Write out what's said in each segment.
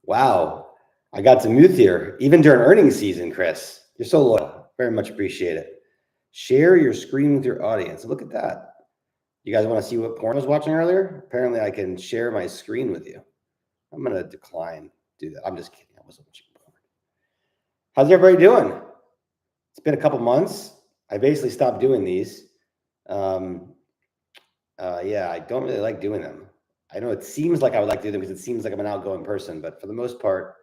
Wow. I got some youth here, even during earnings season, Chris. You're so loyal. Very much appreciate it. Share your screen with your audience. Look at that. You guys want to see what porn I was watching earlier? Apparently, I can share my screen with you. I'm going to decline do that. I'm just kidding. I wasn't watching porn. How's everybody doing? It's been a couple months. I basically stopped doing these. Yeah, I don't really like doing them. I know it seems like I would like to do them because it seems like I'm an outgoing person, but for the most part,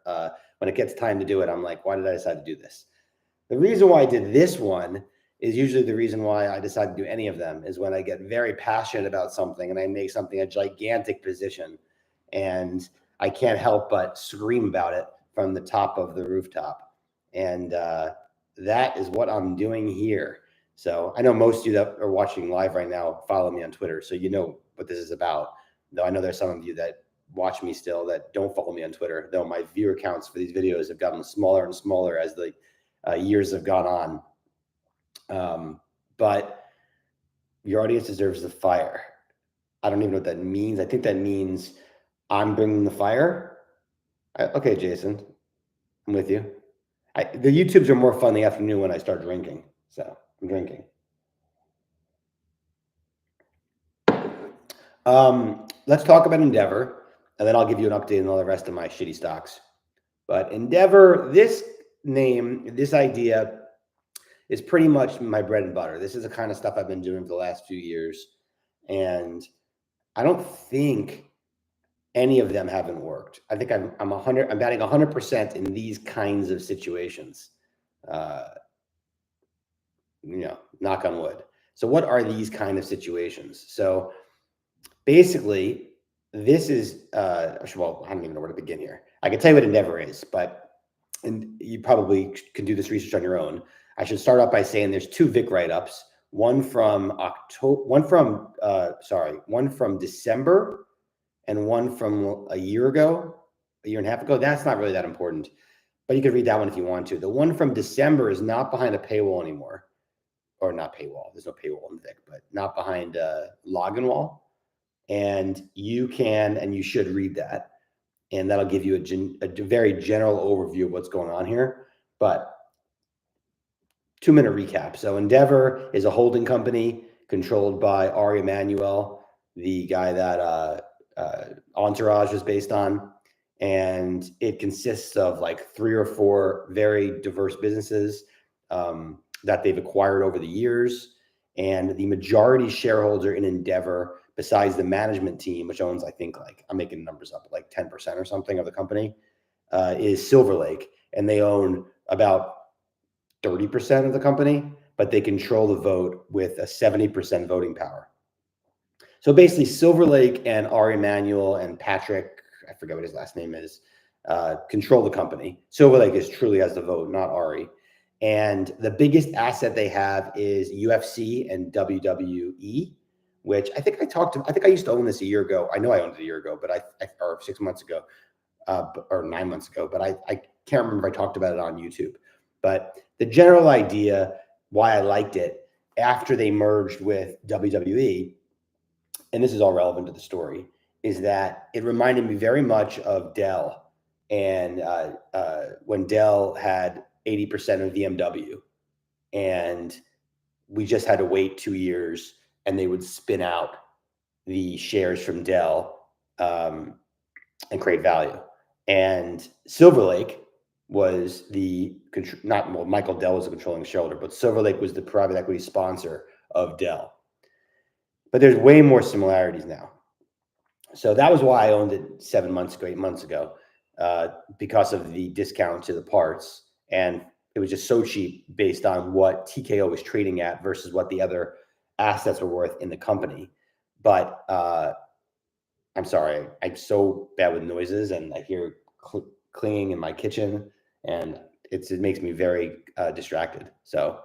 when it gets time to do it, I'm like, why did I decide to do this? The reason why I did this one is usually the reason why I decide to do any of them is when I get very passionate about something and I make something a gigantic position and I can't help but scream about it from the top of the rooftop. And that is what I'm doing here. So I know most of you that are watching live right now follow me on Twitter, so you know what this is about. Though I know there's some of you that watch me still that don't follow me on Twitter, though my viewer counts for these videos have gotten smaller and smaller as the years have gone on. But your audience deserves the fire. I don't even know what that means. I think that means I'm bringing the fire. Okay, Jason, I'm with you. The YouTubes are more fun in the afternoon when I start drinking. So I'm drinking. Let's talk about Endeavor, and then I'll give you an update on all the rest of my shitty stocks. But Endeavor, this name, this idea is pretty much my bread and butter. This is the kind of stuff I've been doing for the last few years. And I don't think any of them haven't worked. I think I'm batting 100% in these kinds of situations. Knock on wood. So what are these kind of situations? So basically, this is, well, I don't even know where to begin here. I can tell you what Endeavor is, and you probably can do this research on your own. I should start off by saying there's two VIC write-ups, one from December and one from a year and a half ago. That's not really that important, but you can read that one if you want to. The one from December is not behind a paywall anymore, or not paywall. There's no paywall in VIC, but not behind a login wall. And you can, and you should read that. And that'll give you a very general overview of what's going on here. But 2-minute recap. So Endeavor is a holding company controlled by Ari Emanuel, the guy that Entourage is based on. And it consists of like 3 or 4 very diverse businesses that they've acquired over the years. And the majority shareholder in Endeavor, besides the management team, which owns, I think, like, I'm making numbers up, like 10% or something of the company, is Silver Lake. And they own about 30% of the company, but they control the vote with a 70% voting power. So basically, Silver Lake and Ari Emanuel and Patrick, I forget what his last name is, control the company. Silver Lake truly has the vote, not Ari. And the biggest asset they have is UFC and WWE, which I think I used to own this a year ago. I know I owned it a year ago, but or 6 months ago, or 9 months ago, but I can't remember if I talked about it on YouTube. But the general idea why I liked it after they merged with WWE, and this is all relevant to the story, is that it reminded me very much of Dell. And when Dell had 80% of VMW, and we just had to wait 2 years, and they would spin out the shares from Dell and create value. And Silver Lake was Michael Dell was the controlling shareholder, but Silver Lake was the private equity sponsor of Dell. But there's way more similarities now. So that was why I owned it 8 months ago, because of the discount to the parts. And it was just so cheap based on what TKO was trading at versus what the other assets were worth in the company. But I'm sorry, I'm so bad with noises, and I hear clinging in my kitchen, and it makes me very distracted. So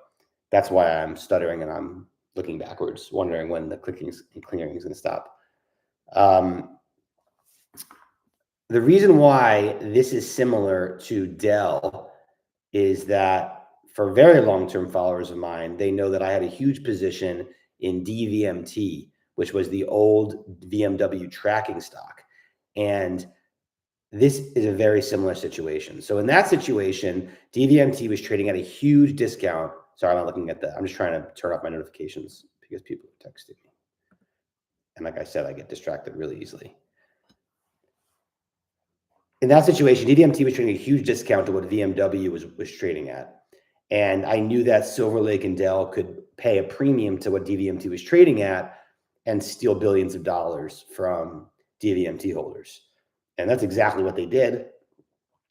that's why I'm stuttering and I'm looking backwards, wondering when the clicking and clinging is going to stop. The reason why this is similar to Dell is that for very long-term followers of mine, they know that I had a huge position in DVMT, which was the old VMW tracking stock. And This is a very similar situation. So in that situation, DVMT was trading at a huge discount. Sorry, I'm not looking at that. I'm just trying to turn off my notifications because people are texting me. And like I said, I get distracted really easily. In that situation, DVMT was trading a huge discount to what VMW was trading at. And I knew that Silver Lake and Dell could pay a premium to what DVMT was trading at and steal billions of dollars from DVMT holders. And that's exactly what they did.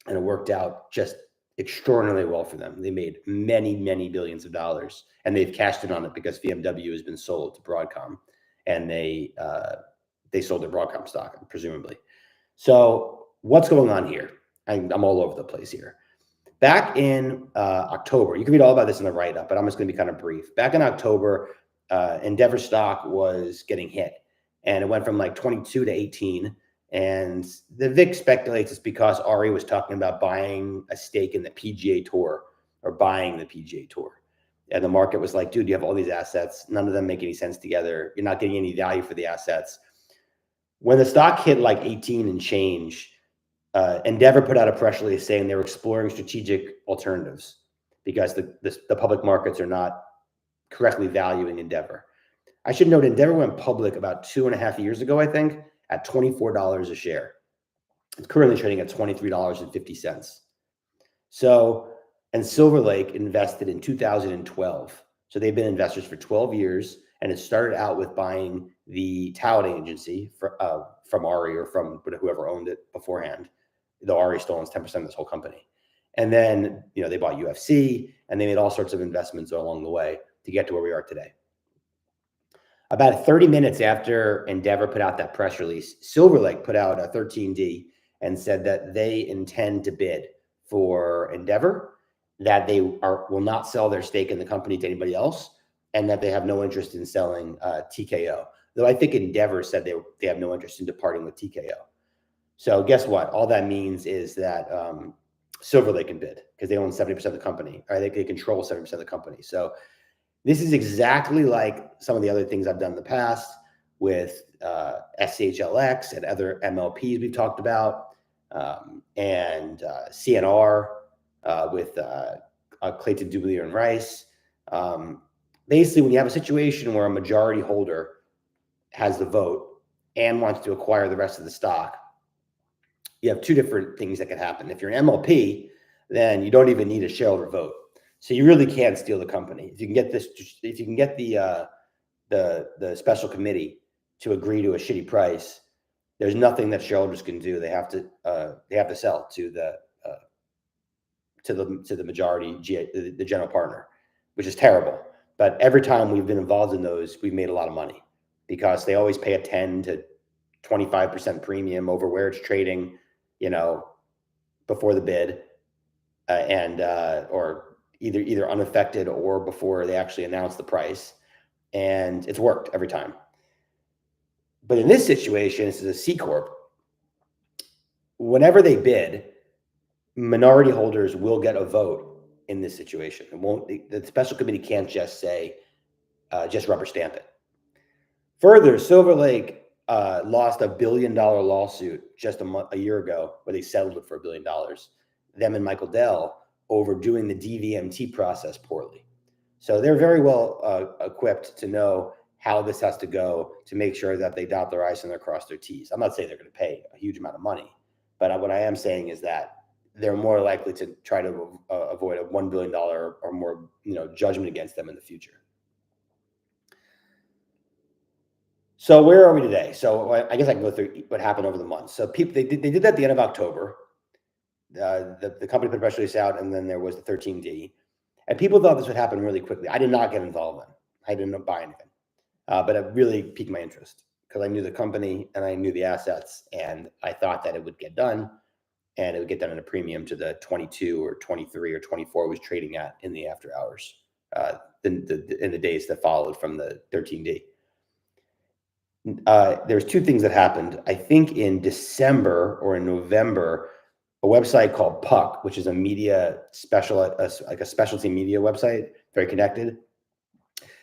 And it worked out just extraordinarily well for them. They made many, many billions of dollars, and they've cashed in on it because VMW has been sold to Broadcom, and they sold their Broadcom stock, presumably. So what's going on here? I'm all over the place here. Back in October, you can read all about this in the write-up, but I'm just going to be kind of brief. Back in October, Endeavor stock was getting hit, and it went from like 22 to 18. And the VIX speculates it's because Ari was talking about buying a stake in the PGA Tour or buying the PGA Tour. And the market was like, dude, you have all these assets. None of them make any sense together. You're not getting any value for the assets. When the stock hit like 18 and change, Endeavor put out a press release saying they were exploring strategic alternatives because the public markets are not correctly valuing Endeavor. I should note Endeavor went public about 2.5 years ago, I think, at $24 a share. It's currently trading at $23.50. So, and Silver Lake invested in 2012. So they've been investors for 12 years, and it started out with buying the touting agency from Ari or from whoever owned it beforehand, though Ari still owns 10% of this whole company. And then, they bought UFC, and they made all sorts of investments along the way to get to where we are today. About 30 minutes after Endeavor put out that press release, Silver Lake put out a 13D and said that they intend to bid for Endeavor, that they will not sell their stake in the company to anybody else, and that they have no interest in selling TKO. Though I think Endeavor said they have no interest in departing with TKO. So guess what? All that means is that Silver Lake can bid because they own 70% of the company, or they control 70% of the company. So this is exactly like some of the other things I've done in the past with SHLX and other MLPs we've talked about, and CNR with Clayton, Dubilier, and Rice. Basically, when you have a situation where a majority holder has the vote and wants to acquire the rest of the stock, you have two different things that can happen. If you're an MLP, then you don't even need a shareholder vote. So you really can't steal the company. If you can get the special committee to agree to a shitty price, there's nothing that shareholders can do. They have to sell to the majority, the general partner, which is terrible. But every time we've been involved in those, we've made a lot of money because they always pay a 10 to 25% premium over where it's trading, before the bid, or either unaffected or before they actually announce the price. And it's worked every time. But in this situation, this is a C Corp. Whenever they bid, minority holders will get a vote in this situation. The special committee can't just say, just rubber stamp it. Further, Silver Lake lost $1 billion lawsuit just a year ago where they settled it for $1 billion. Them and Michael Dell over doing the DVMT process poorly. So they're very well equipped to know how this has to go to make sure that they dot their I's and they cross their T's. I'm not saying they're going to pay a huge amount of money, but what I am saying is that they're more likely to try to avoid a $1 billion or more judgment against them in the future. So where are we today? So I guess I can go through what happened over the months. So they did that at the end of October. The company put a press release out, and then there was the 13D. And people thought this would happen really quickly. I did not get involved in. I didn't buy anything. But it really piqued my interest because I knew the company and I knew the assets, and I thought that it would get done, and it would get done at a premium to the 22 or 23 or 24 was trading at in the after hours in the days that followed from the 13D. There's two things that happened. I think in December or in November, a website called Puck, which is a media like a specialty media website, very connected.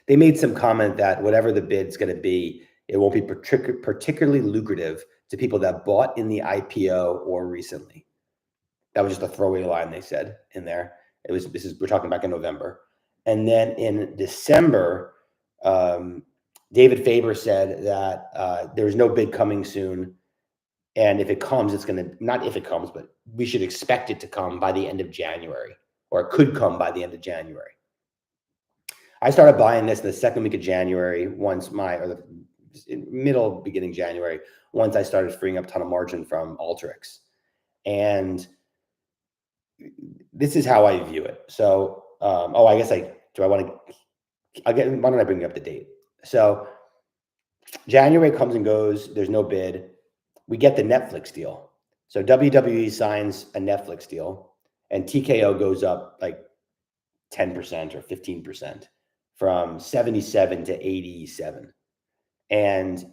They made some comment that whatever the bid's going to be, it won't be particularly lucrative to people that bought in the IPO or recently. That was just a throwaway line they said in there. We're talking back in November. And then in December, David Faber said that there's no bid coming soon. And if it comes, it's going to, not if it comes, but we should expect it to come by the end of January, or it could come by the end of January. I started buying this in the second week of January, beginning January, once I started freeing up a ton of margin from Alteryx. And this is how I view it. So, why don't I bring you up to date? So January comes and goes. There's no bid. We get the Netflix deal. So WWE signs a Netflix deal and TKO goes up like 10% or 15% from 77 to 87. And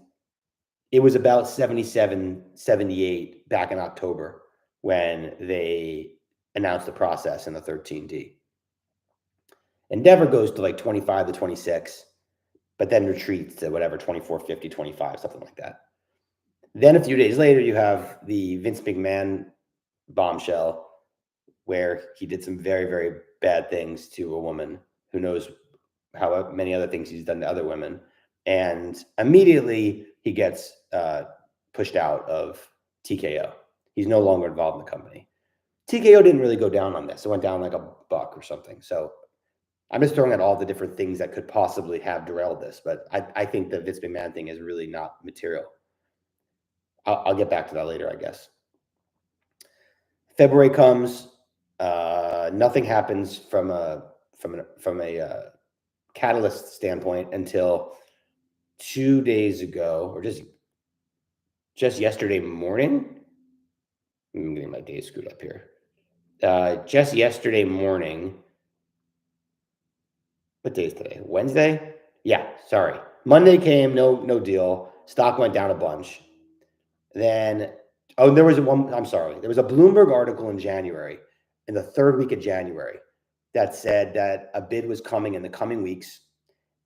it was about 77, 78 back in October when they announced the process in the 13D. Endeavor goes to like 25 to 26, but then retreats to whatever, 24, 50, 25, something like that. Then a few days later, you have the Vince McMahon bombshell where he did some very, very bad things to a woman who knows how many other things he's done to other women. And immediately he gets pushed out of TKO. He's no longer involved in the company. TKO didn't really go down on this. It went down like $1 or something. So I'm just throwing out all the different things that could possibly have derailed this. But I think the Vince McMahon thing is really not material. I'll get back to that later, I guess. February comes. Nothing happens from a catalyst standpoint until 2 days ago, or just yesterday morning. I'm getting my days screwed up here. Just yesterday morning. What day is today? Wednesday? Yeah, sorry. Monday came, no deal. Stock went down a bunch. Then, there was a Bloomberg article in January, in the third week of January, that said that a bid was coming in the coming weeks,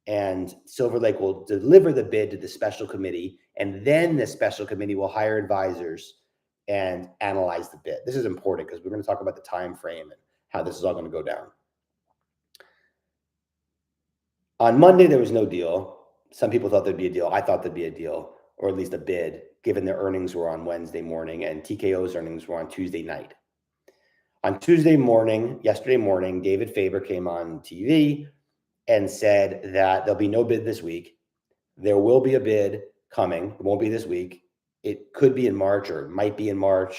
and Silver Lake will deliver the bid to the special committee, and then the special committee will hire advisors and analyze the bid. This is important because we're going to talk about the time frame and how this is all going to go down. On Monday, there was no deal. Some people thought there'd be a deal. I thought there'd be a deal, or at least a bid, given their earnings were on Wednesday morning and TKO's earnings were on Tuesday night. On Tuesday morning, yesterday morning, David Faber came on TV and said that there'll be no bid this week. There will be a bid coming. It won't be this week. It could be in March, or it might be in March.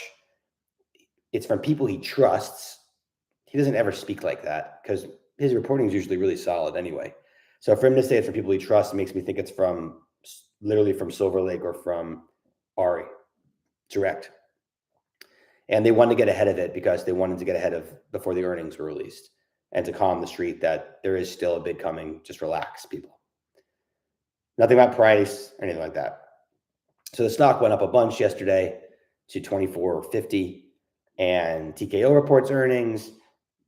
It's from people he trusts. He doesn't ever speak like that because his reporting is usually really solid anyway. So for him to say it's from people he trusts makes me think it's literally from Silver Lake or from Ari direct. And they wanted to get ahead of it because they wanted to get ahead of before the earnings were released and to calm the street that there is still a bid coming. Just relax, people. Nothing about price or anything like that. So the stock went up a bunch yesterday to 24.50, and TKO reports earnings.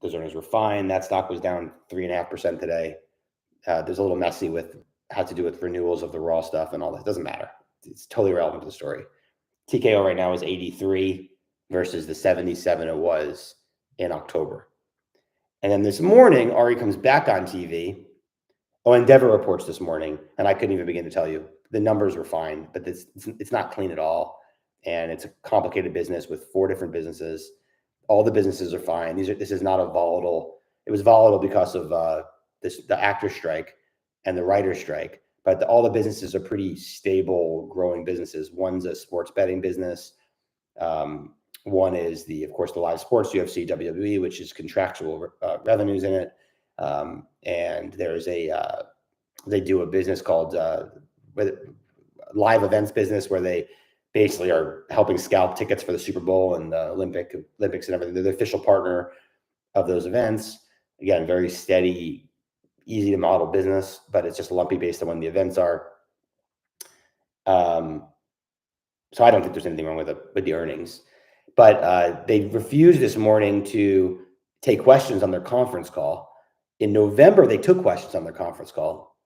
Those earnings were fine. That stock was down 3.5% today. There's a little messy with how to do with renewals of the raw stuff and all that. It doesn't matter. It's totally relevant to the story. TKO right now is 83 versus the 77 it was in October. And then this morning, Ari comes back on TV. Endeavor reports this morning, and I couldn't even begin to tell you. The numbers were fine, but it's not clean at all. And it's a complicated business with 4 different businesses. All the businesses are fine. This is not a volatile. It was volatile because of the actor strike and the writer strike, but all the businesses are pretty stable, growing businesses. One's a sports betting business. One is of course, the live sports, UFC, WWE, which is contractual revenues in it. And there's they do a business called live events business where they basically are helping scalp tickets for the Super Bowl and the Olympics and everything. They're the official partner of those events. Again, very steady, easy to model business, but it's just lumpy based on when the events are. So I don't think there's anything wrong with the earnings, but they refused this morning to take questions on their conference call. In November, they took questions on their conference call,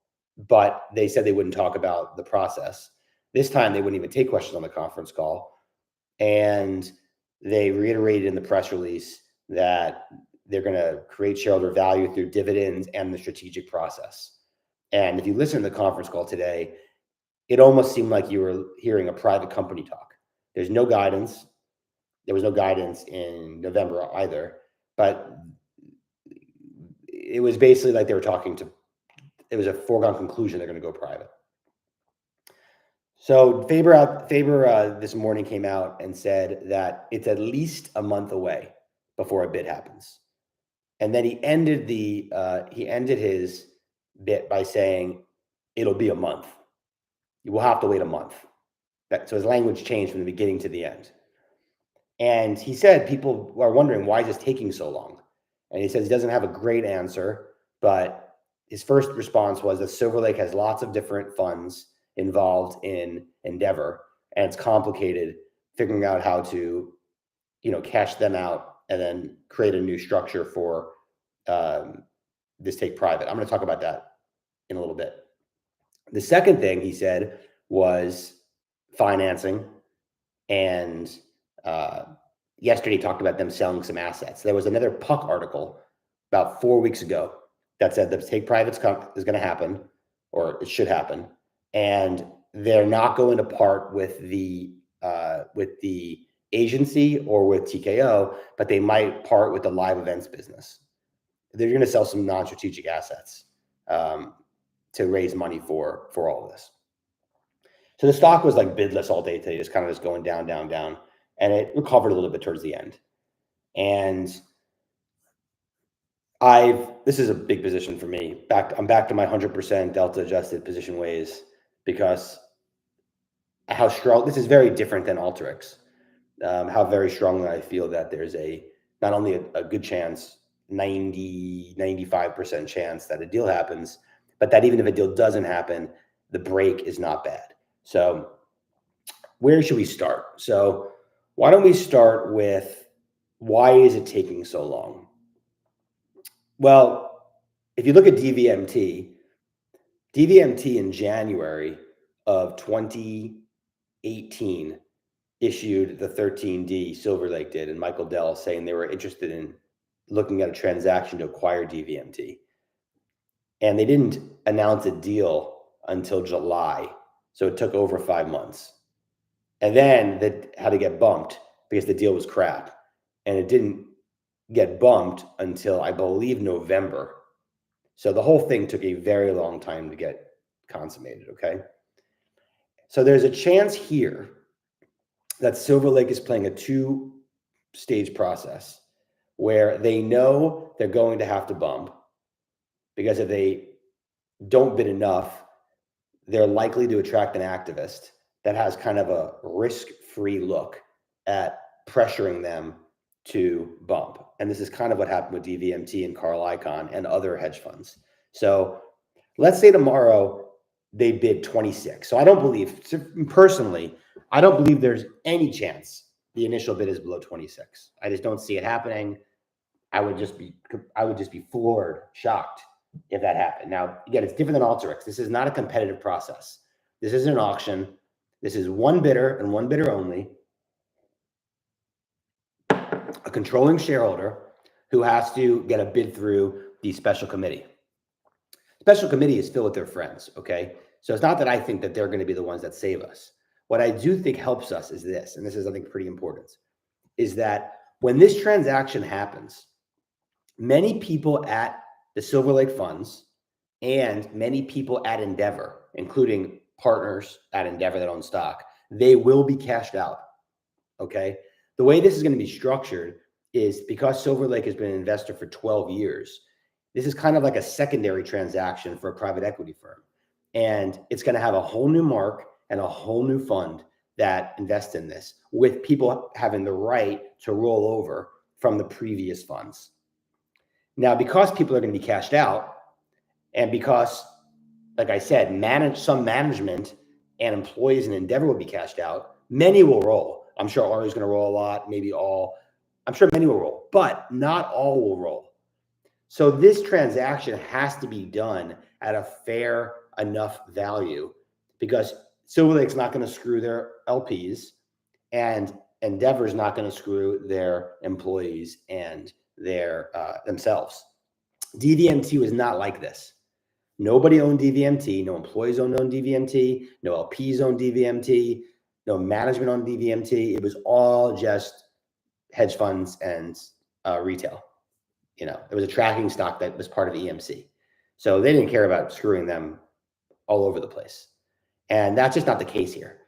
but they said they wouldn't talk about the process. This time they wouldn't even take questions on the conference call. And they reiterated in the press release that they're going to create shareholder value through dividends and the strategic process. And if you listen to the conference call today, it almost seemed like you were hearing a private company talk. There's no guidance. There was no guidance in November either, but it was basically like they were talking to, it was a foregone conclusion they're going to go private. So Faber this morning came out and said that it's at least a month away before a bid happens. And then he ended his bit by saying it'll be a month. You will have to wait a month. So his language changed from the beginning to the end. And he said people are wondering, why is this taking so long? And he says he doesn't have a great answer, but his first response was that Silver Lake has lots of different funds involved in Endeavor, and it's complicated figuring out how to, cash them out and then create a new structure for this take private. I'm going to talk about that in a little bit. The second thing he said was financing, and yesterday he talked about them selling some assets. There was another Puck article about 4 weeks ago that said the take private is going to happen, or it should happen, and they're not going to part with the agency or with TKO, but they might part with the live events business. They're going to sell some non-strategic assets to raise money for all of this. So the stock was like bidless all day today, just going down, down, down, and it recovered a little bit towards the end. And this is a big position for me. I'm back to my 100% delta adjusted position ways, because how strong this is very different than Alteryx. How very strongly I feel that there's not only a good chance, 95% chance that a deal happens, but that even if a deal doesn't happen, the break is not bad. So where should we start? So why don't we start with, why is it taking so long? Well, if you look at DVMT in January of 2018 issued the 13D, Silver Lake did, and Michael Dell, saying they were interested in looking at a transaction to acquire DVMT. And they didn't announce a deal until July. So it took over 5 months. And then that had to get bumped because the deal was crap. And it didn't get bumped until, I believe, November. So the whole thing took a very long time to get consummated, okay? So there's a chance here that Silver Lake is playing a two-stage process where they know they're going to have to bump, because if they don't bid enough, they're likely to attract an activist that has kind of a risk-free look at pressuring them to bump. And this is kind of what happened with DVMT and Carl Icahn and other hedge funds. So let's say tomorrow they bid 26. So I don't believe, personally, I don't believe there's any chance the initial bid is below 26. I just don't see it happening. I would just be floored, shocked if that happened. Now, again, it's different than Alteryx. This is not a competitive process. This isn't an auction. This is one bidder and one bidder only, a controlling shareholder who has to get a bid through the special committee. Special committee is filled with their friends, okay? So it's not that I think that they're going to be the ones that save us. What I do think helps us is this, and this is, I think, pretty important, is that when this transaction happens, many people at the Silver Lake funds and many people at Endeavor, including partners at Endeavor that own stock, they will be cashed out, okay? The way this is going to be structured is, because Silver Lake has been an investor for 12 years, this is kind of like a secondary transaction for a private equity firm. And it's going to have a whole new mark and a whole new fund that invests in this, with people having the right to roll over from the previous funds. Now, because people are going to be cashed out, and because, like I said, some management and employees in Endeavor will be cashed out, many will roll. I'm sure Ari's going to roll a lot, maybe all. I'm sure many will roll, but not all will roll. So this transaction has to be done at a fair enough value, because Silver Lake's not going to screw their LPs, and Endeavor's not going to screw their employees and their themselves. DVMT was not like this. Nobody owned DVMT. No employees owned DVMT. No LPs owned DVMT. No management owned DVMT. It was all just hedge funds and retail. It was a tracking stock that was part of EMC. So they didn't care about screwing them all over the place. And that's just not the case here.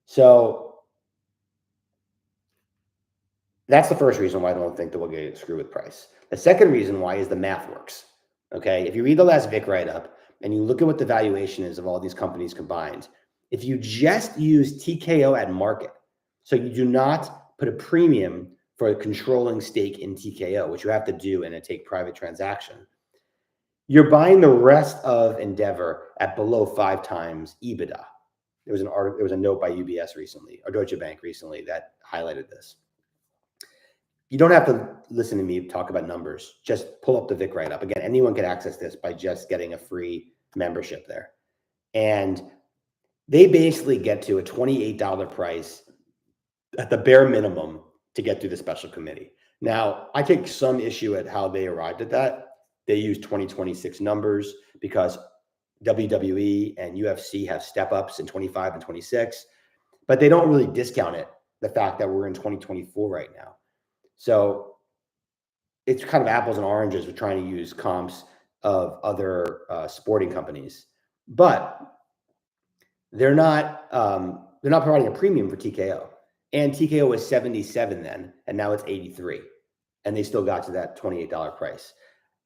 So that's the first reason why I don't think that we'll get screwed with price. The second reason why is the math works. Okay. If you read the last Vic write-up and you look at what the valuation is of all these companies combined, if you just use TKO at market, so you do not put a premium for a controlling stake in TKO, which you have to do in a take private transaction, you're buying the rest of Endeavor at below 5 times EBITDA. There was a note by UBS recently, or Deutsche Bank recently, that highlighted this. You don't have to listen to me talk about numbers. Just pull up the Vic write-up. Again, anyone can access this by just getting a free membership there. And they basically get to a $28 price at the bare minimum to get through the special committee. Now, I take some issue at how they arrived at that. They use 2026 numbers because WWE and UFC have step-ups in 25 and 26, but they don't really discount it, the fact that we're in 2024 right now. So it's kind of apples and oranges with trying to use comps of other sporting companies, but they're not providing a premium for TKO. And TKO was 77 then, and now it's 83, and they still got to that $28 price.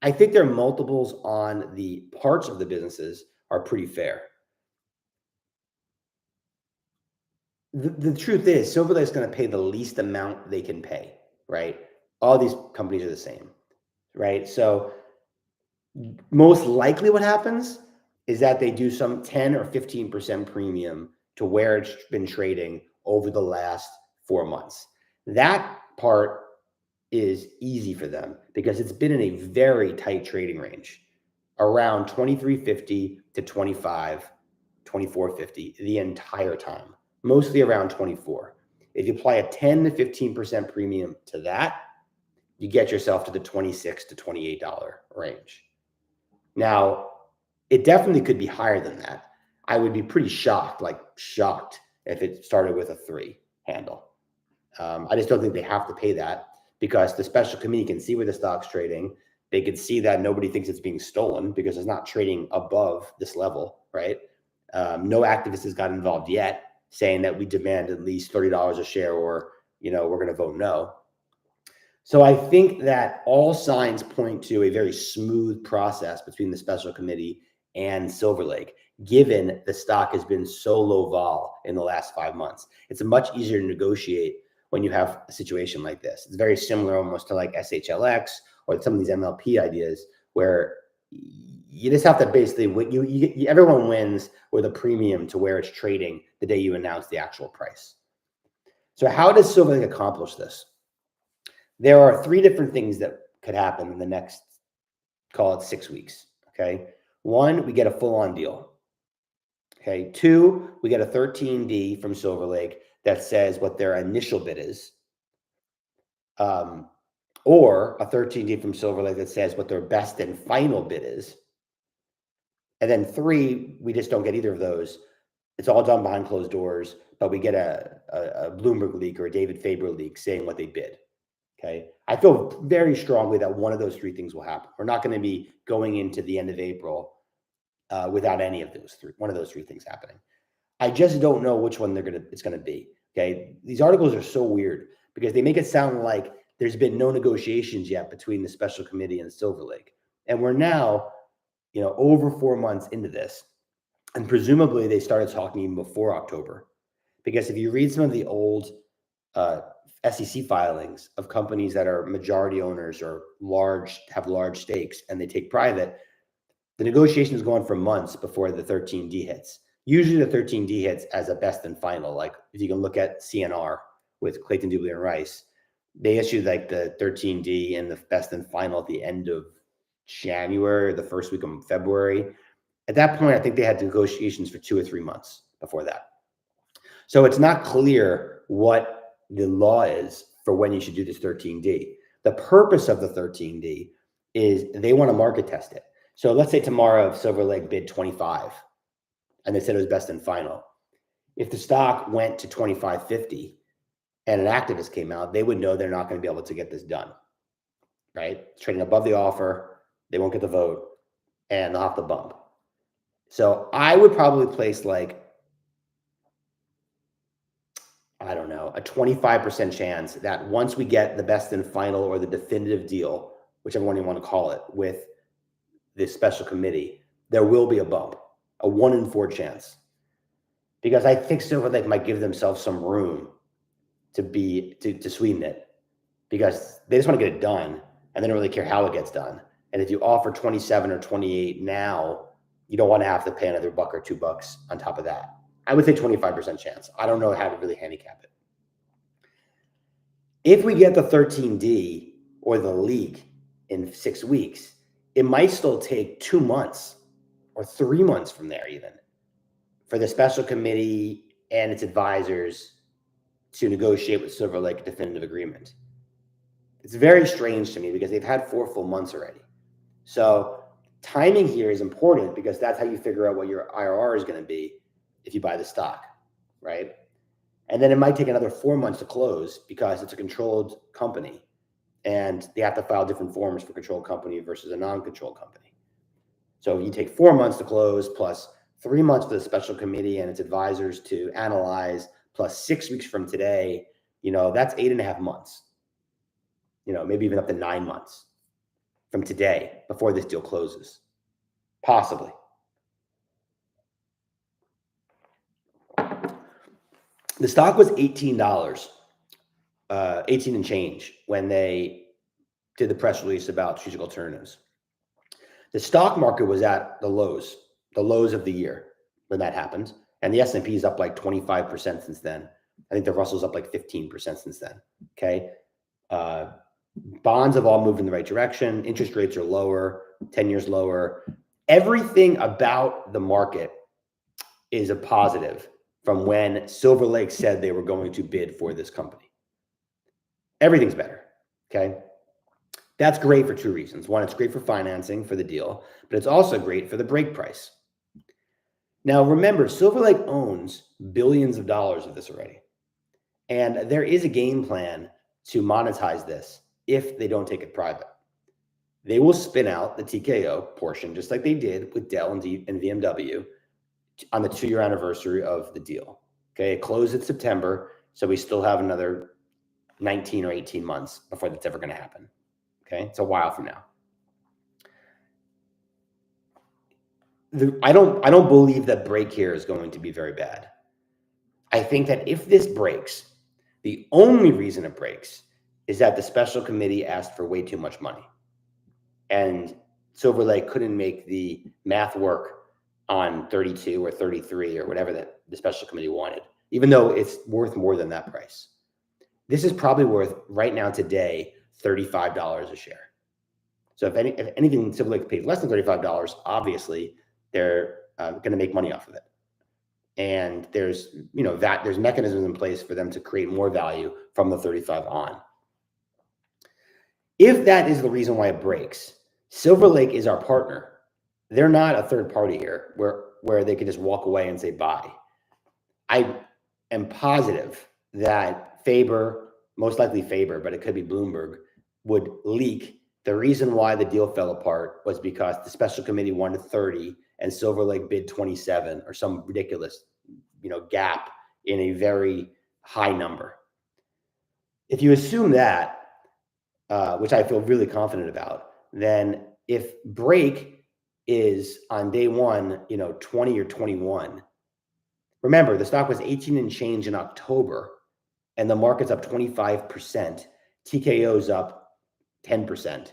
I think their multiples on the parts of the businesses are pretty fair. The truth is, Silver Lake's going to pay the least amount they can pay, right? All these companies are the same, right? So most likely what happens is that they do some 10 or 15% premium to where it's been trading over the last 4 months. That part is easy for them because it's been in a very tight trading range, around 23.50 to 25, 24.50 the entire time, mostly around 24. If you apply a 10 to 15% premium to that, you get yourself to the $26 to $28 range. Now, it definitely could be higher than that. I would be pretty shocked if it started with a 3 handle. I just don't think they have to pay that because the special committee can see where the stock's trading. They can see that nobody thinks it's being stolen because it's not trading above this level, right? No activist has got involved yet saying that we demand at least $30 a share or, we're going to vote no. So I think that all signs point to a very smooth process between the special committee and Silver Lake, given the stock has been so low vol in the last 5 months. It's much easier to negotiate when you have a situation like this. It's very similar almost to like SHLX or some of these MLP ideas where you just have to basically, everyone wins with a premium to where it's trading the day you announce the actual price. So how does Silver Lake accomplish this? There are 3 different things that could happen in the next, call it 6 weeks, okay? 1, we get a full-on deal. Okay, 2, we get a 13D from Silver Lake that says what their initial bid is, or a 13D from Silver Lake that says what their best and final bid is. And then 3, we just don't get either of those. It's all done behind closed doors, but we get a Bloomberg leak or a David Faber leak saying what they bid. Okay, I feel very strongly that one of those 3 things will happen. We're not going to be going into the end of April without any of those 3. One of those 3 things happening. I just don't know which one it's going to be. Okay, these articles are so weird because they make it sound like there's been no negotiations yet between the special committee and Silver Lake, and we're now, over 4 months into this, and presumably they started talking even before October, because if you read some of the old SEC filings of companies that are majority owners or have large stakes and they take private, the negotiations go on for months before the 13D hits. Usually the 13D hits as a best and final. Like if you can look at CNR with Clayton, Dubley, and Rice, they issued like the 13D and the best and final at the end of January, the first week of February. At that point, I think they had negotiations for 2 or 3 months before that. So it's not clear what the law is for when you should do this 13D. The purpose of the 13D is they want to market test it. So let's say tomorrow Silver Lake bid 25 and they said it was best and final. If the stock went to 25.50 and an activist came out, they would know they're not going to be able to get this done, right? It's trading above the offer, they won't get the vote, and they'll have to bump. So I would probably place like, I don't know, a 25% chance that once we get the best and final or the definitive deal, whichever one you want to call it, with this special committee, there will be a bump, a 1 in 4 chance. Because I think Silver Lake might give themselves some room to sweeten it, because they just want to get it done and they don't really care how it gets done. And if you offer 27 or 28 now, you don't want to have to pay another $1 or $2 on top of that. I would say 25% chance. I don't know how to really handicap it. If we get the 13D or the leak in 6 weeks, it might still take 2 months or 3 months from there even for the special committee and its advisors to negotiate with Silver Lake a definitive agreement. It's very strange to me because they've had 4 full months already. So timing here is important because that's how you figure out what your IRR is going to be if you buy the stock, right? And then it might take another 4 months to close because it's a controlled company and they have to file different forms for controlled company versus a non-controlled company. So you take 4 months to close plus 3 months for the special committee and its advisors to analyze, plus 6 weeks from today, that's 8.5 months, maybe even up to 9 months from today before this deal closes, possibly. The stock was $18, 18 and change when they did the press release about strategic alternatives. The stock market was at the lows of the year when that happened. And the S&P is up like 25% since then. I think the Russell's up like 15% since then. Okay. Bonds have all moved in the right direction. Interest rates are lower, 10 years lower. Everything about the market is a positive from when Silver Lake said they were going to bid for this company. Everything's better. Okay. That's great for 2 reasons. One, it's great for financing for the deal, but it's also great for the break price. Now, remember, Silver Lake owns billions of dollars of this already. And there is a game plan to monetize this if they don't take it private. They will spin out the TKO portion, just like they did with Dell and BMW on the 2-year anniversary of the deal. Okay, it closed in September, so we still have another 19 or 18 months before that's ever going to happen. Okay, it's a while from now. I don't believe that break here is going to be very bad. I think that if this breaks, the only reason it breaks is that the special committee asked for way too much money. And Silver Lake couldn't make the math work on 32 or 33 or whatever that the special committee wanted, even though it's worth more than that price. This is probably worth right now today $35 a share. So if anything, Silver Lake paid less than $35, obviously they're going to make money off of it. And there's there's mechanisms in place for them to create more value from the 35 on. If that is the reason why it breaks, Silver Lake is our partner. They're not a third party here where they can just walk away and say bye. I am positive that Faber, most likely Faber, but it could be Bloomberg, would leak. The reason why the deal fell apart was because the special committee wanted 30 and Silver Lake bid 27 or some ridiculous, gap in a very high number. If you assume that, which I feel really confident about, then if break is on day one, 20 or 21, remember the stock was 18 and change in October and the market's up 25%. TKO's up 10%.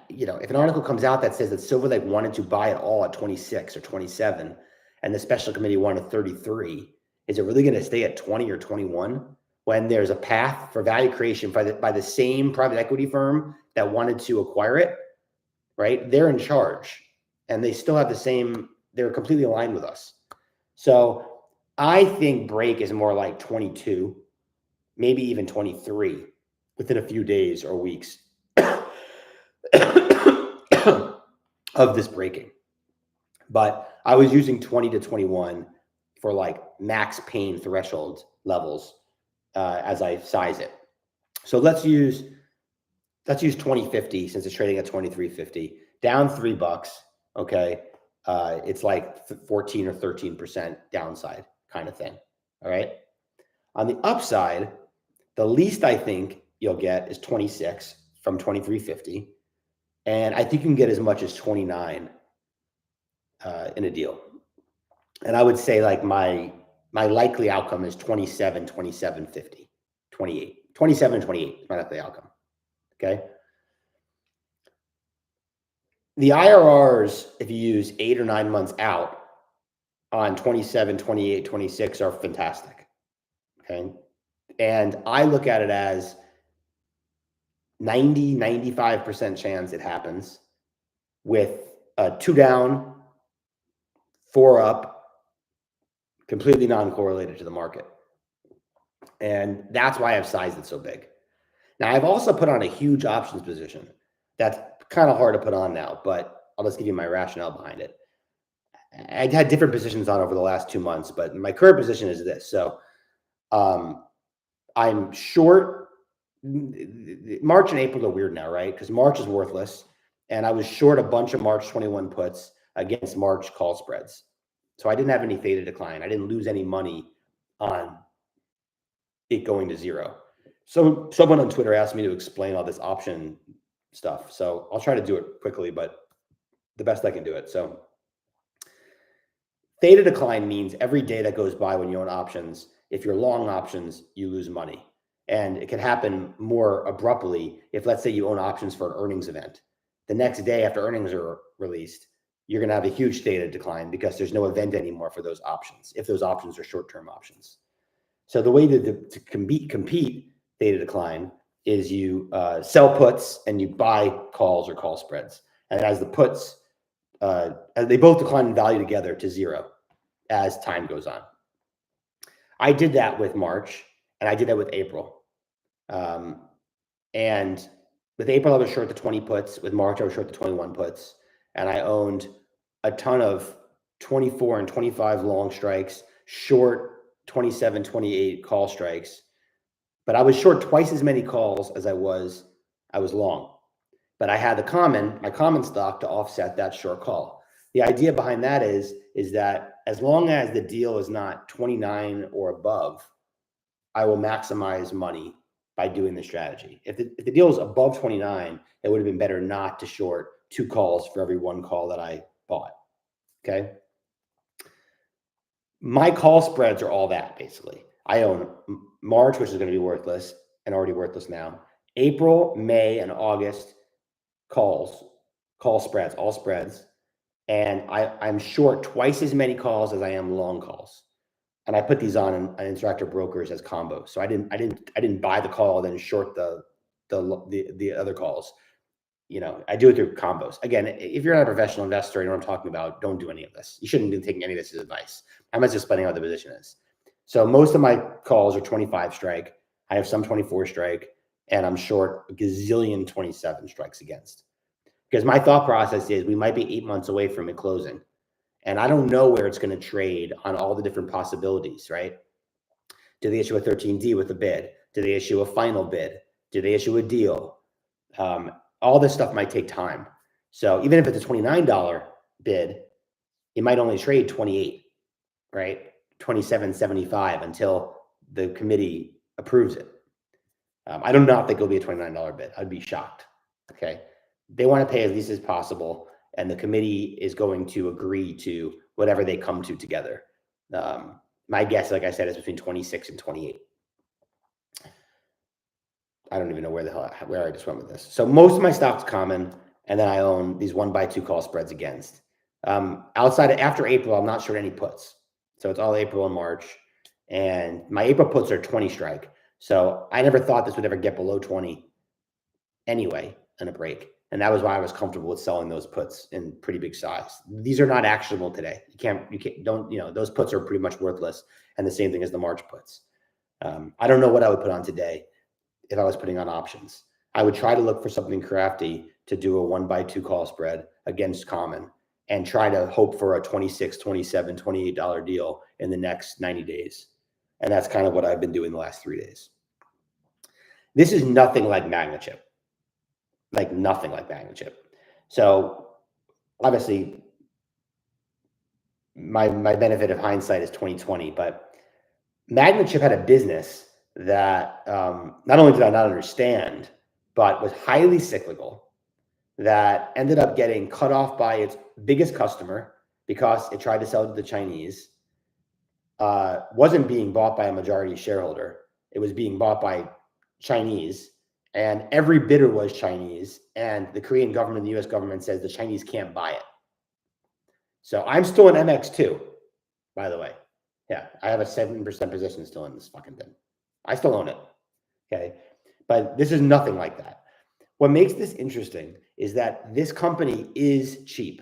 If an article comes out that says that Silver Lake wanted to buy it all at 26 or 27 and the special committee wanted 33, is it really going to stay at 20 or 21 when there's a path for value creation by the same private equity firm that wanted to acquire it, right? They're in charge and they still have the same they're completely aligned with us. So I think break is more like 22, maybe even 23 within a few days or weeks of this breaking. But I was using 20 to 21 for like max pain threshold levels as I size it. So let's use 2050 since it's trading at 23.50, down $3. Okay, it's like 14 or 13% downside kind of thing. All right. On the upside, the least I think you'll get is 26 from 23.50, and I think you can get as much as 29 in a deal. And I would say like my likely outcome is 27, 27.50, 28, 27, 28 is my likely outcome. Okay. The IRRs, if you use 8 or 9 months out on 27, 28, 26 are fantastic. Okay. And I look at it as 90, 95% chance it happens with 2 down, 4 up, completely non-correlated to the market. And that's why I've sized it so big. Now, I've also put on a huge options position. That's kind of hard to put on now, but I'll just give you my rationale behind it. I had different positions on over the last 2 months, but my current position is this. So I'm short. March and April are weird now, right? Because March is worthless. And I was short a bunch of March 21 puts against March call spreads. So I didn't have any theta decline. I didn't lose any money on it going to zero. So someone on Twitter asked me to explain all this option stuff. So I'll try to do it quickly, but the best I can do it. So theta decline means every day that goes by when you own options, if you're long options, you lose money. And it can happen more abruptly if, let's say, you own options for an earnings event. The next day after earnings are released, you're going to have a huge theta decline because there's no event anymore for those options, if those options are short-term options. So the way to compete theta decline is you sell puts and you buy calls or call spreads. And as the puts, they both decline in value together to zero as time goes on. I did that with March and I did that with April. And with April, I was short the 20 puts. With March, I was short the 21 puts. And I owned a ton of 24 and 25 long strikes, short 27, 28 call strikes. But I was short twice as many calls as I was long. But I had my common stock to offset that short call. The idea behind that is that as long as the deal is not 29 or above, I will maximize money by doing the strategy. If the deal is above 29, it would have been better not to short 2 calls for every 1 call that I bought. Okay. My call spreads are all that basically. I own March, which is going to be worthless and already worthless now. April, May, and August call spreads, all spreads. And I'm short twice as many calls as I am long calls. And I put these on Interactive Brokers as combos. So I didn't buy the call, then short the other calls. You know, I do it through combos. Again, if you're not a professional investor, you know what I'm talking about, don't do any of this. You shouldn't be taking any of this as advice. I'm just explaining how the position is. So most of my calls are 25 strike. I have some 24 strike, and I'm short a gazillion 27 strikes against. Because my thought process is we might be 8 months away from it closing. And I don't know where it's going to trade on all the different possibilities, right? Do they issue a 13D with a bid? Do they issue a final bid? Do they issue a deal? All this stuff might take time. So even if it's a $29 bid, it might only trade 28, right? 27.75 until the committee approves it. I don't know if it'll be a $29 bid. I'd be shocked. Okay. They want to pay as least as possible, and the committee is going to agree to whatever they come to together. My guess, like I said, is between 26 and 28. I don't even know where I just went with this. So most of my stock's common, and then I own these 1x2 call spreads against. After April, I'm not short any puts. So it's all April and March, and my April puts are 20 strike. So I never thought this would ever get below 20 anyway in a break. And that was why I was comfortable with selling those puts in pretty big size. These are not actionable today. Those puts are pretty much worthless. And the same thing as the March puts. I don't know what I would put on today if I was putting on options. I would try to look for something crafty to do a 1x2 call spread against common and try to hope for a $26, $27, $28 deal in the next 90 days. And that's kind of what I've been doing the last 3 days. This is nothing like MagnaChip. Like nothing like MagnaChip. So obviously my benefit of hindsight is 2020, but MagnaChip had a business that not only did I not understand, but was highly cyclical, that ended up getting cut off by its biggest customer because it tried to sell to the Chinese, wasn't being bought by a majority shareholder. It was being bought by Chinese, and every bidder was Chinese, and the Korean government and the US government says the Chinese can't buy it. So I'm still in MX2, by the way. Yeah, I have a 7% position still in this fucking thing. I still own it. Okay. But this is nothing like that. What makes this interesting is that this company is cheap.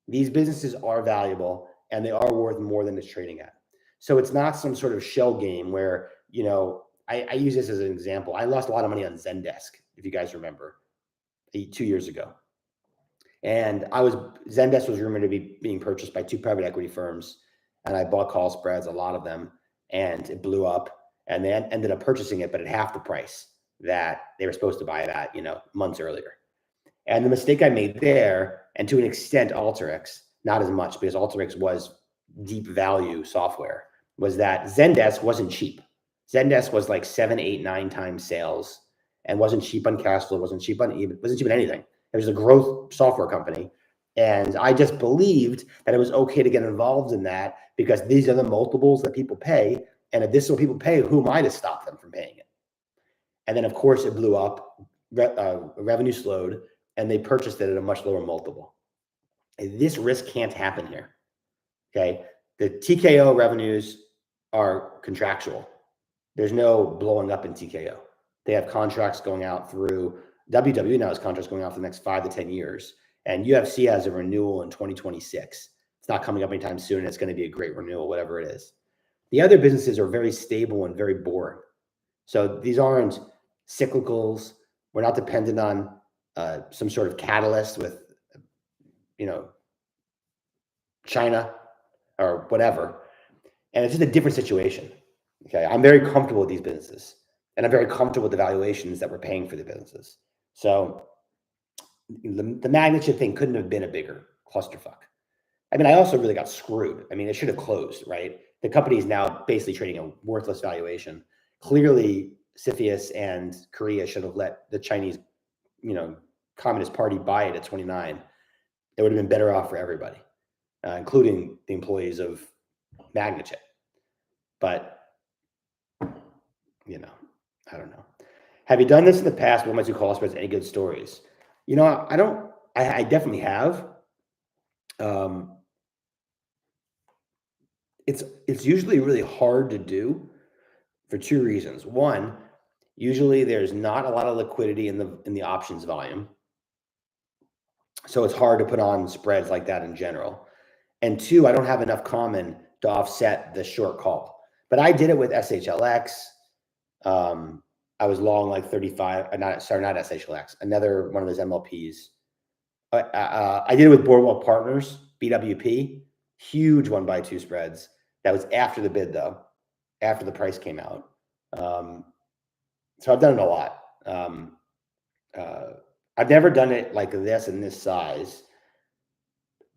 These businesses are valuable and they are worth more than it's trading at. So it's not some sort of shell game where, I use this as an example. I lost a lot of money on Zendesk, if you guys remember, 2 years ago. And Zendesk was rumored to be being purchased by 2 private equity firms. And I bought call spreads, a lot of them, and it blew up. And they ended up purchasing it, but at half the price that they were supposed to buy it at, months earlier. And the mistake I made there, and to an extent Alteryx, not as much because Alteryx was deep value software, was that Zendesk wasn't cheap. Zendesk was like 7, 8, 9 times sales and wasn't cheap on cash flow, wasn't cheap on EBIT, wasn't cheap on anything. It was a growth software company. And I just believed that it was okay to get involved in that because these are the multiples that people pay. And if this is what people pay, who am I to stop them from paying it? And then, of course, it blew up, revenue slowed, and they purchased it at a much lower multiple. This risk can't happen here, okay? The TKO revenues are contractual. There's no blowing up in TKO. They have contracts going out through, WWE now has contracts going out for the next 5 to 10 years, and UFC has a renewal in 2026. It's not coming up anytime soon, and it's going to be a great renewal, whatever it is. The other businesses are very stable and very boring. So these aren't cyclicals. We're not dependent on some sort of catalyst with, China or whatever. And it's just a different situation. Okay. I'm very comfortable with these businesses and I'm very comfortable with the valuations that we're paying for the businesses. So the MagnaChip thing couldn't have been a bigger clusterfuck. I mean, I also really got screwed. I mean, it should have closed, right? The company is now basically trading a worthless valuation. Clearly, CFIUS and Korea should have let the Chinese, Communist Party buy it at 29. It would have been better off for everybody, including the employees of MagnaChip. But, I don't know. Have you done this in the past? What might you call spreads? Any good stories? I definitely have. It's usually really hard to do for 2 reasons. One, usually there's not a lot of liquidity in the options volume. So it's hard to put on spreads like that in general. And 2, I don't have enough common to offset the short call. But I did it with SHLX. I was long like 35, not SHLX, another one of those MLPs. I did it with Boardwalk Partners, BWP, huge 1x2 spreads. That was after the bid though, after the price came out. So I've done it a lot. I've never done it like this in this size,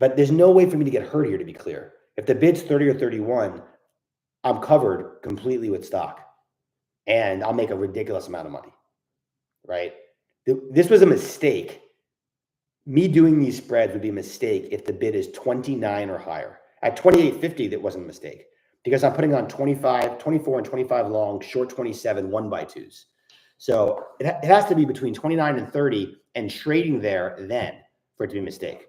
but there's no way for me to get hurt here, to be clear. If the bid's 30 or 31, I'm covered completely with stock and I'll make a ridiculous amount of money, right? This was a mistake. Me doing these spreads would be a mistake if the bid is 29 or higher. At 28.50, that wasn't a mistake because I'm putting on 24 and 25 long, short 27, 1x2s. So it has to be between 29 and 30 and trading there then for it to be a mistake.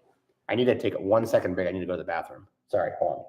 I need to take a 1 second break. I need to go to the bathroom. Sorry, hold on.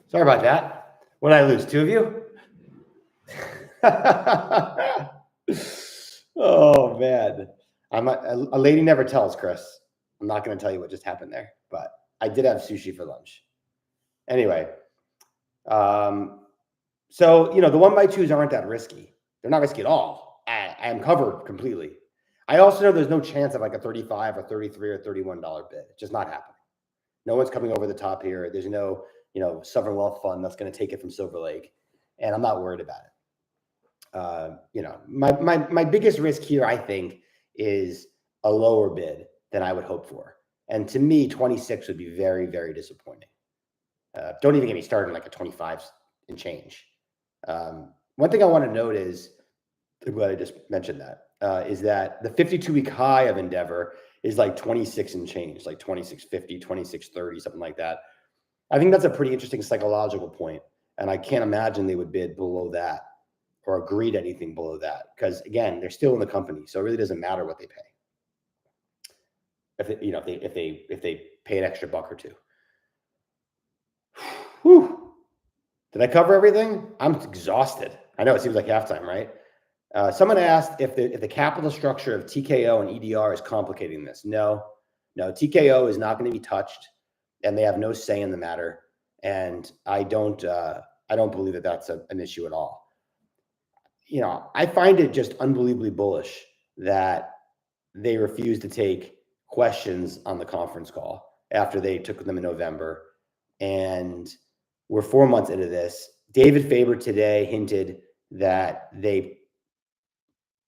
Sorry about that. What did I lose? 2 of you? Oh man. A lady never tells, Chris. I'm not going to tell you what just happened there, but I did have sushi for lunch. Anyway, so the 1x2s aren't that risky. They're not risky at all. I am covered completely. I also know there's no chance of like a $35 or $33 or $31 bid. It's just not happening. No one's coming over the top here. There's no, sovereign wealth fund that's going to take it from Silver Lake, and I'm not worried about it. My biggest risk here, I think, is a lower bid than I would hope for. And to me, 26 would be very, very disappointing. Don't even get me started on like a 25 and change. One thing I want to note is, I'm glad I just mentioned that, is that the 52-week high of Endeavor is like 26 and change, like 26.50, 26.30, something like that. I think that's a pretty interesting psychological point, and I can't imagine they would bid below that or agree to anything below that, because again, they're still in the company, so it really doesn't matter what they pay. If they pay an extra buck or two. Whew. Did I cover everything? I'm exhausted. I know it seems like halftime, right? Someone asked if the capital structure of TKO and EDR is complicating this. No, TKO is not going to be touched, and they have no say in the matter. And I don't believe that that's an issue at all. I find it just unbelievably bullish that they refused to take questions on the conference call after they took them in November. And we're 4 months into this. David Faber today hinted that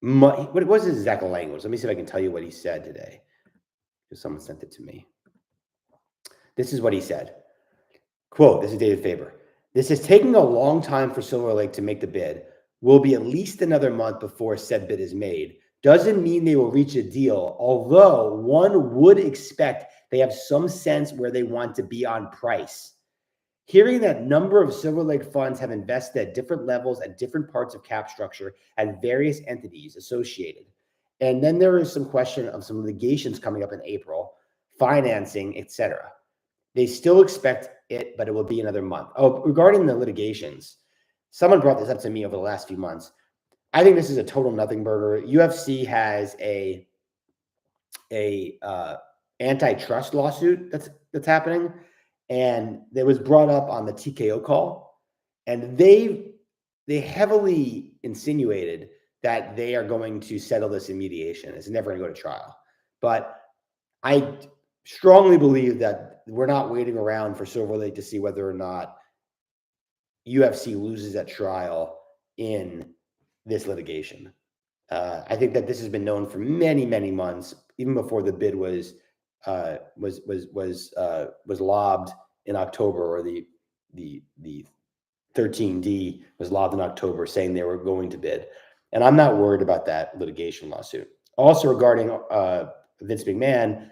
what was his exact language? Let me see if I can tell you what he said today, because someone sent it to me. This is what he said. Quote, this is David Faber. This is taking a long time for Silver Lake to make the bid. Will be at least another month before said bid is made. Doesn't mean they will reach a deal, although one would expect they have some sense where they want to be on price. Hearing that number of Silver Lake funds have invested at different levels at different parts of cap structure at various entities associated. And then there is some question of some litigations coming up in April, financing, etc. They still expect it, but it will be another month. Oh, regarding the litigations, someone brought this up to me over the last few months. I think this is a total nothing burger. UFC has a antitrust lawsuit that's happening, and it was brought up on the TKO call, and they heavily insinuated that they are going to settle this in mediation. It's never going to go to trial. But I strongly believe that we're not waiting around for Silver Lake to see whether or not UFC loses at trial in this litigation. I think that this has been known for many, many months, even before the bid was lobbed in October, or the 13D was lobbed in October, saying they were going to bid. And I'm not worried about that litigation lawsuit. Also, regarding Vince McMahon,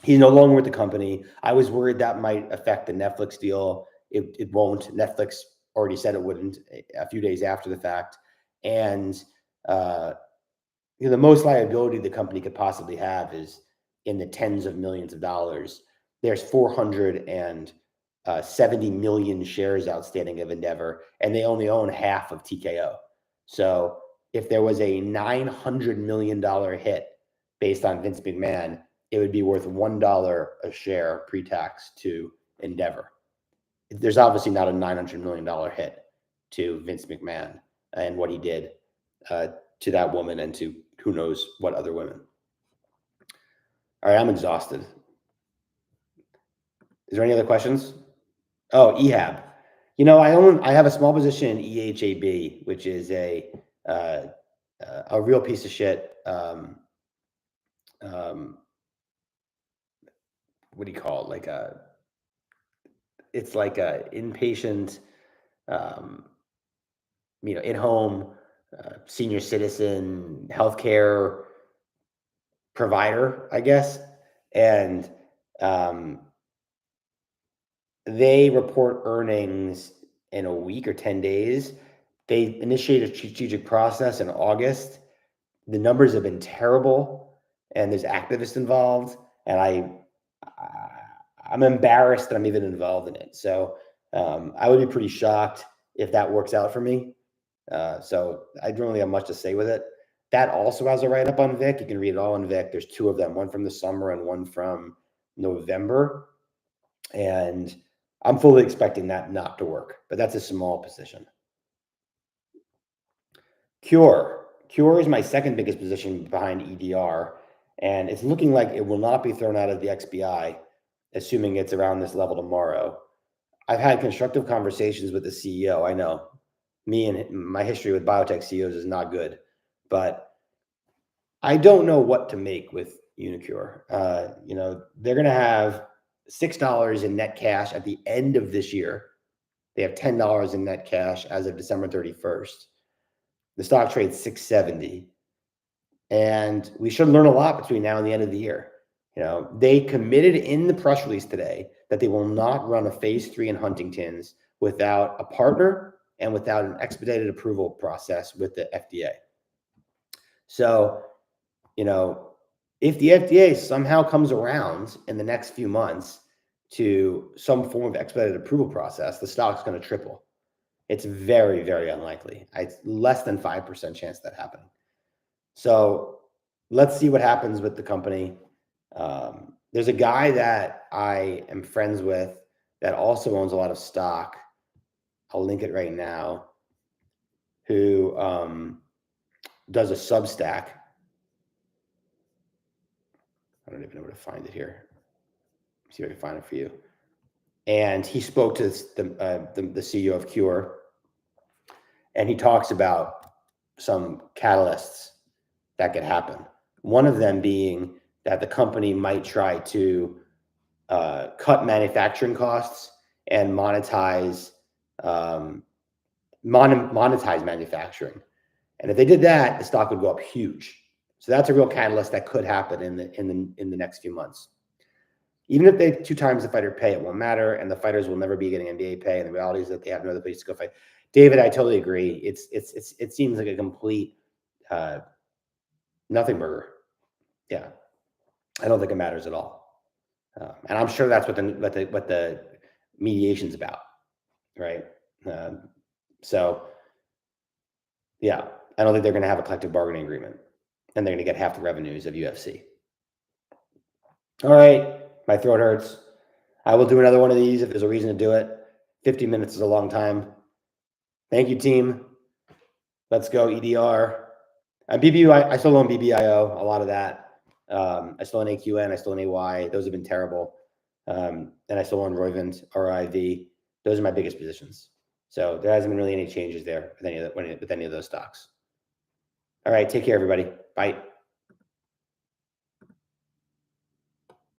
he's no longer with the company. I was worried that might affect the Netflix deal. It won't. Netflix already said it wouldn't a few days after the fact. And the most liability the company could possibly have is in the tens of millions of dollars. There's 470 million shares outstanding of Endeavor, and they only own half of TKO. So if there was a $900 million hit based on Vince McMahon, it would be worth $1 a share pre-tax to Endeavor. There's obviously not a $900 million hit to Vince McMahon and what he did to that woman and to who knows what other women. All right, I'm exhausted. Is there any other questions? Oh, EHAB. I have a small position in EHAB, which is a real piece of shit. What do you call it? It's like a inpatient, in-home senior citizen healthcare provider, I guess. And they report earnings in a week or 10 days. They initiated a strategic process in August. The numbers have been terrible, and there's activists involved, and I'm embarrassed that I'm even involved in it. So I would be pretty shocked if that works out for me. So I don't really have much to say with it. That also has a write-up on Vic. You can read it all on Vic. There's two of them, one from the summer and one from November. And I'm fully expecting that not to work, but that's a small position. Cure. Cure is my second biggest position behind EDR, and it's looking like it will not be thrown out of the XBI, assuming it's around this level tomorrow. I've had constructive conversations with the CEO. I know me and my history with biotech CEOs is not good, but I don't know what to make with Unicure. They're going to have $6 in net cash at the end of this year. They have $10 in net cash as of December 31st. The stock trades 670. And we should learn a lot between now and the end of the year. They committed in the press release today that they will not run a phase 3 in Huntington's without a partner and without an expedited approval process with the FDA. So, if the FDA somehow comes around in the next few months to some form of expedited approval process, the stock's going to triple. It's very, very unlikely. It's less than 5% chance that happening. So let's see what happens with the company. There's a guy that I am friends with that also owns a lot of stock. I'll link it right now, who does a Substack. I don't even know where to find it here. See if I can find it for you. And he spoke to the CEO of Cure, and he talks about some catalysts that could happen. One of them being that the company might try to cut manufacturing costs and monetize manufacturing. And if they did that, the stock would go up huge. So that's a real catalyst that could happen in the next few months. Even if they 2 times the fighter pay, it won't matter, and the fighters will never be getting NBA pay. And the reality is that they have no other place to go fight. David, I totally agree. It seems like a complete nothing burger. Yeah, I don't think it matters at all. And I'm sure that's what the mediation's about, right? So, yeah, I don't think they're going to have a collective bargaining agreement, and they're going to get half the revenues of UFC. All right, my throat hurts. I will do another one of these if there's a reason to do it. 50 minutes is a long time. Thank you, team. Let's go, EDR. I still own BBIO, a lot of that. I still own AQN, I still own AY. Those have been terrible. And I still own Roivant, RIV. Those are my biggest positions. So there hasn't been really any changes there with any of those stocks. All right, take care, everybody. Bye.